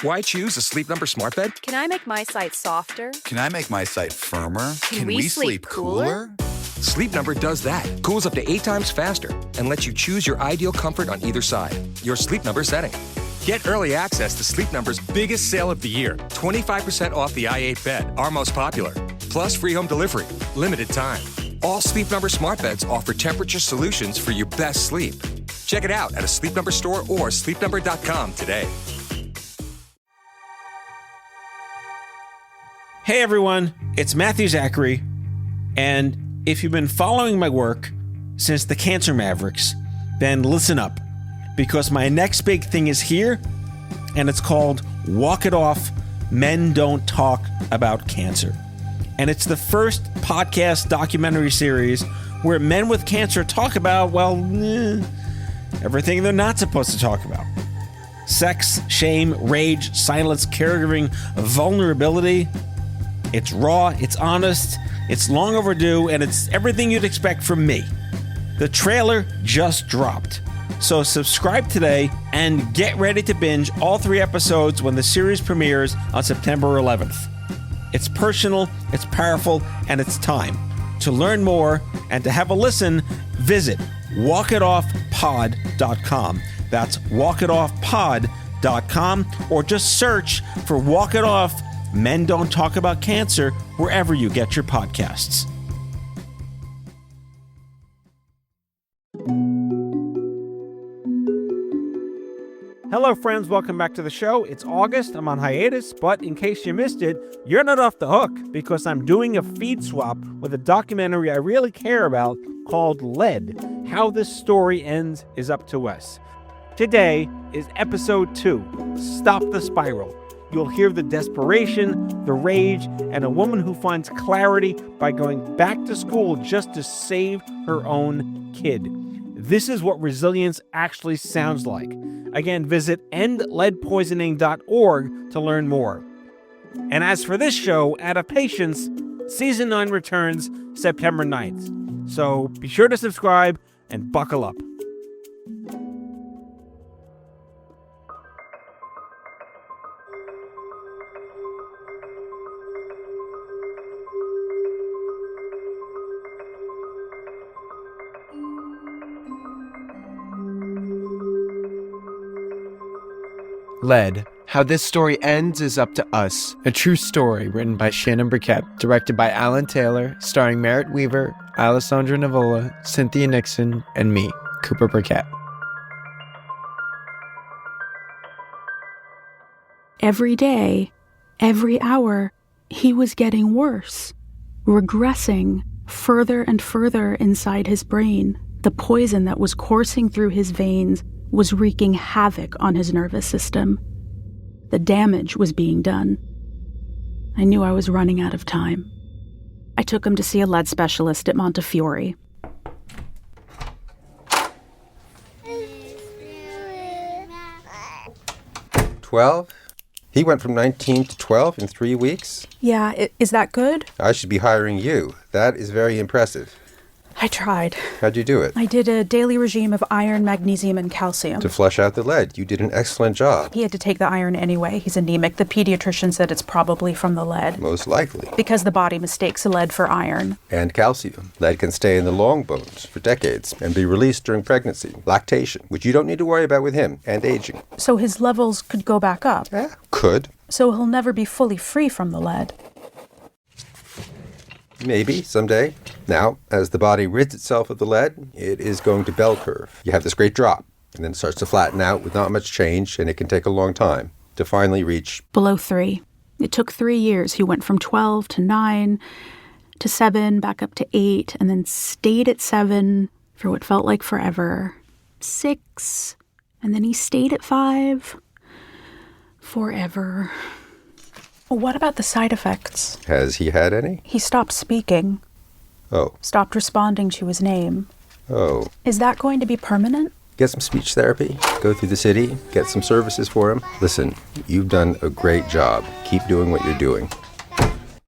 Why choose a Sleep Number smart bed? Can I make my site softer? Can I make my site firmer? Can we sleep cooler? Sleep Number does that. Cools up to 8 times faster and lets you choose your ideal comfort on either side. Your Sleep Number setting. Get early access to Sleep Number's biggest sale of the year. 25% off the i8 bed, our most popular. Plus free home delivery. Limited time. All Sleep Number smart beds offer temperature solutions for your best sleep. Check it out at a Sleep Number store or sleepnumber.com today. Hey everyone, it's Matthew Zachary, and if you've been following my work since the Cancer Mavericks, then listen up, because my next big thing is here, and it's called Walk It Off, Men Don't Talk About Cancer. And it's the first podcast documentary series where men with cancer talk about, everything they're not supposed to talk about. Sex, shame, rage, silence, caregiving, vulnerability. It's raw, it's honest, it's long overdue, and it's everything you'd expect from me. The trailer just dropped. So subscribe today and get ready to binge all 3 episodes when the series premieres on September 11th. It's personal, it's powerful, and it's time. To learn more and to have a listen, visit walkitoffpod.com. That's walkitoffpod.com, or just search for Walk It Off Men Don't Talk About Cancer wherever you get your podcasts. Hello friends, welcome back to the show. It's August, I'm on hiatus, but in case you missed it, you're not off the hook because I'm doing a feed swap with a documentary I really care about called Lead. How this story ends is up to us. Today is episode 2, Stop the Spiral. You'll hear the desperation, the rage, and a woman who finds clarity by going back to school just to save her own kid. This is what resilience actually sounds like. Again, visit endleadpoisoning.org to learn more. And as for this show, Out of Patience, Season 9 returns September 9th. So be sure to subscribe and buckle up. Lead. How this story ends is up to us. A true story written by Shannon Burkett, directed by Alan Taylor, starring Merritt Wever, Alessandro Nivola, Cynthia Nixon, and me, Cooper Burkett. Every day, every hour, he was getting worse, regressing further and further inside his brain. The poison that was coursing through his veins was wreaking havoc on his nervous system. The damage was being done. I knew I was running out of time. I took him to see a lead specialist at Montefiore. 12? He went from 19 to 12 in 3 weeks? Yeah, is that good? I should be hiring you. That is very impressive. I tried. How'd you do it? I did a daily regime of iron, magnesium, and calcium. To flush out the lead. You did an excellent job. He had to take the iron anyway. He's anemic. The pediatrician said it's probably from the lead. Most likely. Because the body mistakes lead for iron. And calcium. Lead can stay in the long bones for decades and be released during pregnancy, lactation, which you don't need to worry about with him, and aging. So his levels could go back up. Yeah, could. So he'll never be fully free from the lead. Maybe, someday. Now, as the body rids itself of the lead, it is going to bell curve. You have this great drop, and then it starts to flatten out with not much change, and it can take a long time to finally reach... below 3. It took 3 years. He went from 12 to 9 to 7, back up to 8, and then stayed at 7 for what felt like forever. 6, and then he stayed at 5. Forever. What about the side effects? Has he had any? He stopped speaking. Oh. Stopped responding to his name. Oh. Is that going to be permanent? Get some speech therapy, go through the city, get some services for him. Listen, you've done a great job. Keep doing what you're doing.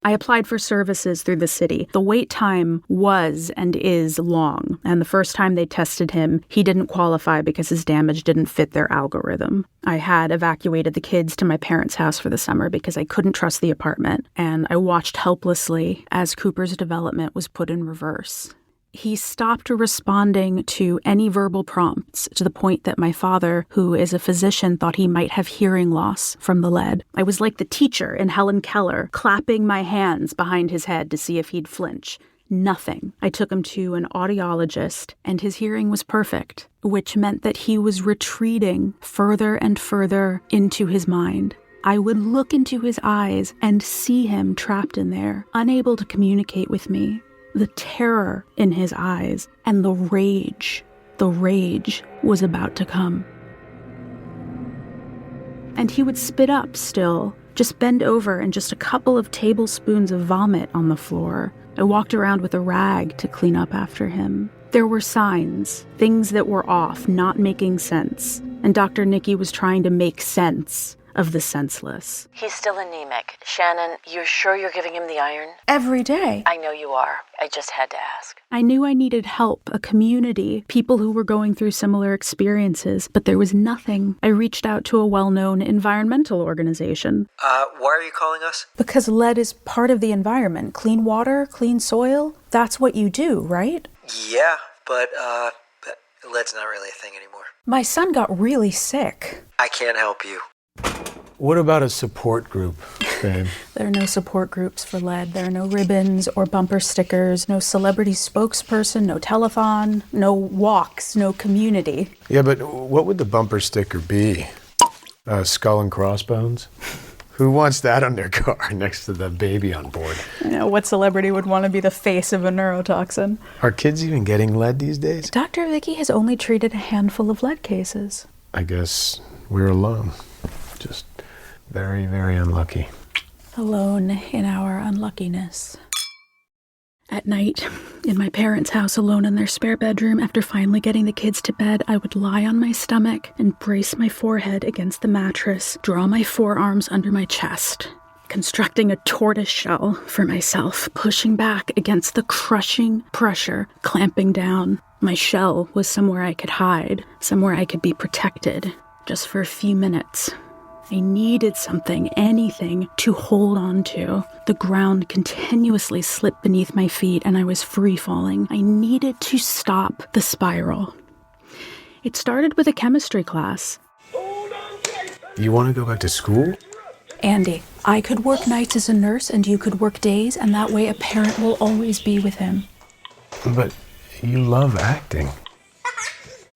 I applied for services through the city. The wait time was and is long, and the first time they tested him, he didn't qualify because his damage didn't fit their algorithm. I had evacuated the kids to my parents' house for the summer because I couldn't trust the apartment, and I watched helplessly as Cooper's development was put in reverse. He stopped responding to any verbal prompts to the point that my father, who is a physician, thought he might have hearing loss from the lead. I was like the teacher in Helen Keller, clapping my hands behind his head to see if he'd flinch. Nothing. I took him to an audiologist, and his hearing was perfect, which meant that he was retreating further and further into his mind. I would look into his eyes and see him trapped in there, unable to communicate with me. The terror in his eyes and the rage was about to come. And he would spit up still, just bend over and just a couple of tablespoons of vomit on the floor. I walked around with a rag to clean up after him. There were signs, things that were off, not making sense. And Dr. Nikki was trying to make sense of the senseless. He's still anemic. Shannon, you're sure you're giving him the iron? Every day. I know you are. I just had to ask. I knew I needed help, a community, people who were going through similar experiences, but there was nothing. I reached out to a well-known environmental organization. Why are you calling us? Because lead is part of the environment. Clean water, clean soil, that's what you do, right? Yeah, but lead's not really a thing anymore. My son got really sick. I can't help you. What about a support group, babe? There are no support groups for lead. There are no ribbons or bumper stickers, no celebrity spokesperson, no telethon, no walks, no community. Yeah, but what would the bumper sticker be? Skull and crossbones? Who wants that on their car next to the baby on board? You know, what celebrity would want to be the face of a neurotoxin? Are kids even getting lead these days? Dr. Vicky has only treated a handful of lead cases. I guess we're alone. Just very, very unlucky. Alone in our unluckiness. At night, in my parents' house alone in their spare bedroom, after finally getting the kids to bed, I would lie on my stomach and brace my forehead against the mattress, draw my forearms under my chest, constructing a tortoise shell for myself, pushing back against the crushing pressure, clamping down. My shell was somewhere I could hide, somewhere I could be protected, just for a few minutes. I needed something, anything, to hold on to. The ground continuously slipped beneath my feet and I was free falling. I needed to stop the spiral. It started with a chemistry class. You want to go back to school? Andy, I could work nights as a nurse and you could work days, and that way a parent will always be with him. But you love acting.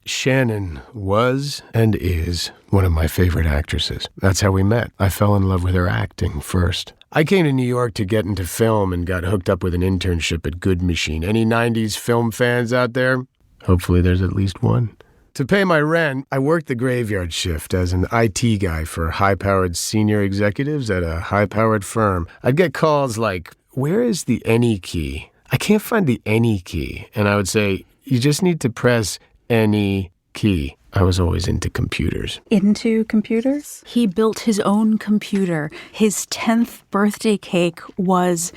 Shannon was and is one of my favorite actresses. That's how we met. I fell in love with her acting first. I came to New York to get into film and got hooked up with an internship at Good Machine. Any 90s film fans out there? Hopefully there's at least one. To pay my rent, I worked the graveyard shift as an IT guy for high-powered senior executives at a high-powered firm. I'd get calls like, "Where is the any key? I can't find the any key." And I would say, "You just need to press any key." I was always into computers. Into computers? He built his own computer. His 10th birthday cake was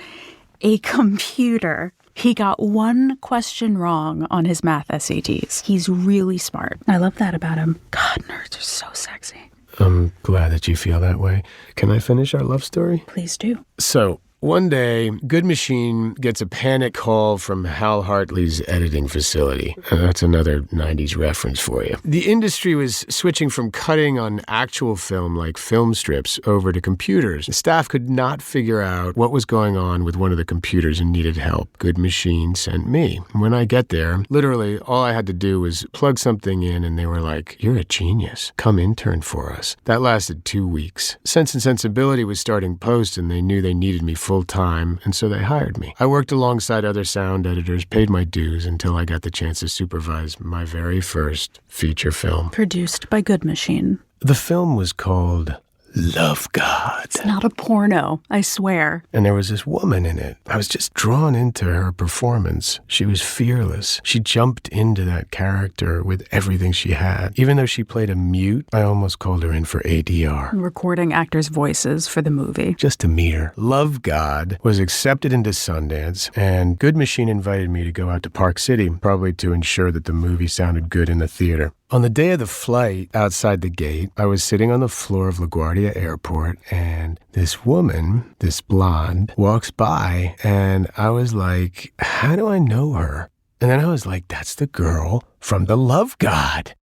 a computer. He got one question wrong on his math SATs. He's really smart. I love that about him. God, nerds are so sexy. I'm glad that you feel that way. Can I finish our love story? Please do. So, one day, Good Machine gets a panic call from Hal Hartley's editing facility. That's another 90s reference for you. The industry was switching from cutting on actual film, like film strips, over to computers. The staff could not figure out what was going on with one of the computers and needed help. Good Machine sent me. When I get there, literally, all I had to do was plug something in, and they were like, "You're a genius. Come intern for us." That lasted 2 weeks. Sense and Sensibility was starting post, and they knew they needed me full-time, and so they hired me. I worked alongside other sound editors, paid my dues until I got the chance to supervise my very first feature film. Produced by Good Machine. The film was called Love God. It's not a porno, I swear. And there was this woman in it. I was just drawn into her performance. She was fearless. She jumped into that character with everything she had. Even though she played a mute, I almost called her in for ADR. Recording actors' voices for the movie. Just to meet her. Love God was accepted into Sundance, and Good Machine invited me to go out to Park City, probably to ensure that the movie sounded good in the theater. On the day of the flight, outside the gate, I was sitting on the floor of LaGuardia Airport, and this woman, this blonde, walks by, and I was like, how do I know her? And then I was like, that's the girl from the Love God.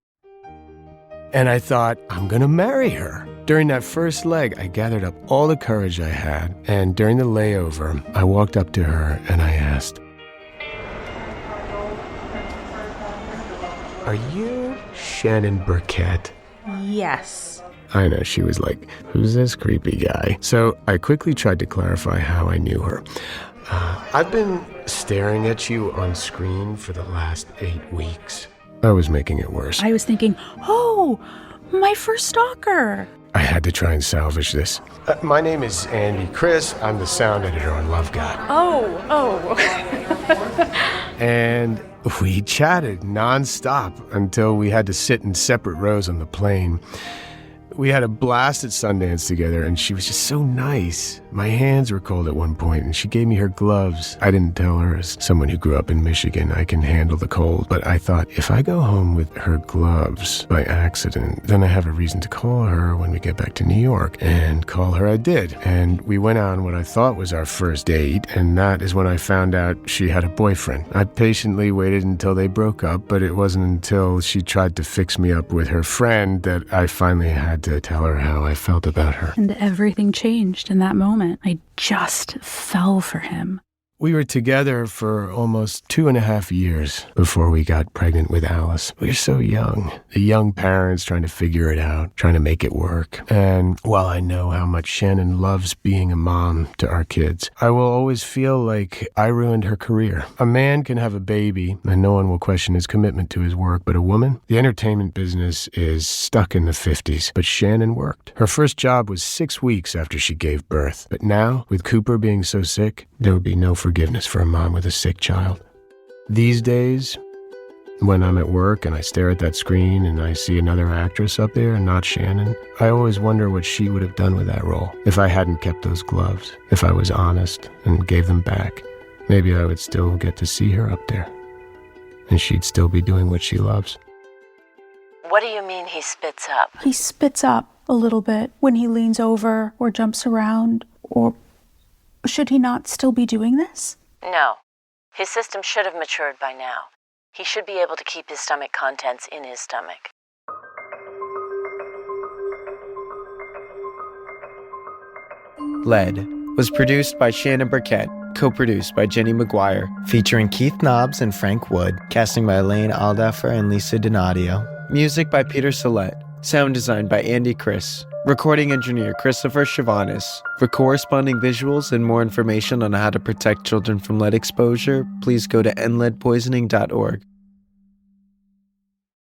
And I thought, I'm going to marry her. During that first leg, I gathered up all the courage I had, and during the layover, I walked up to her and I asked, are you Shannon Burkett? Yes. I know, she was like, who's this creepy guy? So I quickly tried to clarify how I knew her. I've been staring at you on screen for the last 8 weeks. I was making it worse. I was thinking, oh, my first stalker. I had to try and salvage this. My name is Andy Chris. I'm the sound editor on Love God. Oh. And we chatted nonstop until we had to sit in separate rows on the plane. We had a blast at Sundance together, and she was just so nice. My hands were cold at one point, and she gave me her gloves. I didn't tell her, as someone who grew up in Michigan, I can handle the cold. But I thought, if I go home with her gloves by accident, then I have a reason to call her when we get back to New York. And call her I did. And we went on what I thought was our first date, and that is when I found out she had a boyfriend. I patiently waited until they broke up, but it wasn't until she tried to fix me up with her friend that I finally had to tell her how I felt about her. And everything changed in that moment. I just fell for him. We were together for almost 2.5 years before we got pregnant with Alice. We were so young. The young parents trying to figure it out, trying to make it work. And while I know how much Shannon loves being a mom to our kids, I will always feel like I ruined her career. A man can have a baby and no one will question his commitment to his work, but a woman, the entertainment business is stuck in the 50s. But Shannon worked. Her first job was 6 weeks after she gave birth. But now, with Cooper being so sick, there would be no forgiveness for a mom with a sick child. These days, when I'm at work and I stare at that screen and I see another actress up there and not Shannon, I always wonder what she would have done with that role if I hadn't kept those gloves, if I was honest and gave them back. Maybe I would still get to see her up there, and she'd still be doing what she loves. What do you mean he spits up? He spits up a little bit when he leans over or jumps around, or should he not still be doing this? No. His system should have matured by now. He should be able to keep his stomach contents in his stomach. Lead was produced by Shannon Burkett, co-produced by Jenny Maguire, featuring Keith Nobbs and Frank Wood, casting by Elaine Aldafer and Lisa Donadio, music by Peter Sollett, sound design by Andy Chris, recording engineer Christopher Chavanis. For corresponding visuals and more information on how to protect children from lead exposure, please go to endleadpoisoning.org.